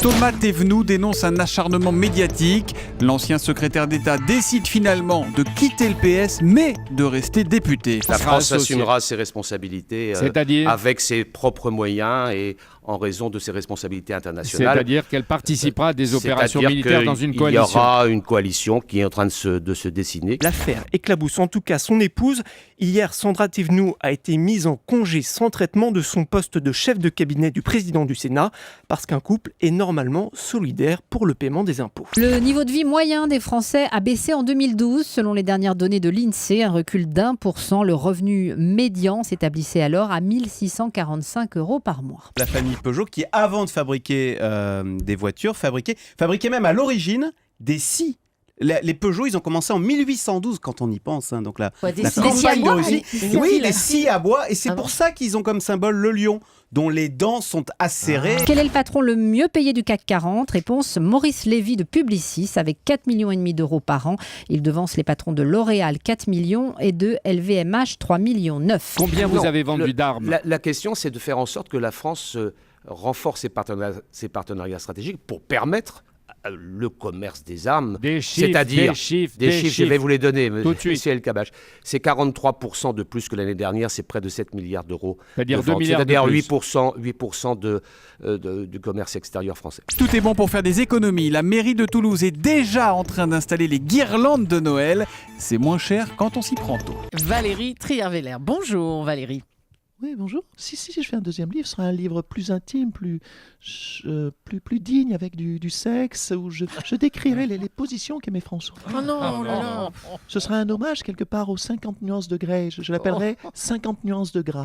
Thomas Thévenoud dénonce un acharnement médiatique. L'ancien secrétaire d'État décide finalement de quitter le PS, mais de rester député. La France assumera ses responsabilités avec ses propres moyens et en raison de ses responsabilités internationales. C'est-à-dire qu'elle participera à des opérations militaires dans une coalition. Il y aura une coalition qui est en train de se dessiner. L'affaire éclabousse en tout cas son épouse. Hier, Sandra Thévenoud a été mise en congé sans traitement de son poste de chef de cabinet du président du Sénat parce qu'un couple est normalement solidaire pour le paiement des impôts. Le niveau de vie moyen des Français a baissé en 2012. Selon les dernières données de l'INSEE, un recul d'1%. Le revenu médian s'établissait alors à 1 645 € par mois. La famille Peugeot qui, avant de fabriquer des voitures, fabriquait même à l'origine des scies. Les Peugeot, ils ont commencé en 1812 quand on y pense. Donc la campagne d'origine. Oui, les scies à bois. Et c'est pour ça qu'ils ont comme symbole le lion, dont les dents sont acérées. Quel est le patron le mieux payé du CAC 40 ? Réponse, Maurice Lévy de Publicis, avec 4,5 millions d'euros par an. Il devance les patrons de L'Oréal, 4 millions, et de LVMH, 3,9 millions. Combien vous avez vendu d'armes ? La question, c'est de faire en sorte que la France renforce ses partenariats stratégiques pour permettre le commerce des armes, c'est-à-dire des chiffres, je vais vous les donner, monsieur El Kabbach. C'est 43% de plus que l'année dernière, c'est près de 7 milliards d'euros. C'est-à-dire 2 milliards c'est-à-dire de plus. 8% du commerce extérieur français. Tout est bon pour faire des économies. La mairie de Toulouse est déjà en train d'installer les guirlandes de Noël. C'est moins cher quand on s'y prend tôt. Valérie Trierweiler. Bonjour Valérie. Oui, bonjour. Si je fais un deuxième livre, ce sera un livre plus intime, plus digne, avec du sexe, où je décrirai les positions qu'aimait François. Oh non, là. Ce sera un hommage quelque part aux 50 nuances de Grey. Je l'appellerai 50 nuances de gras.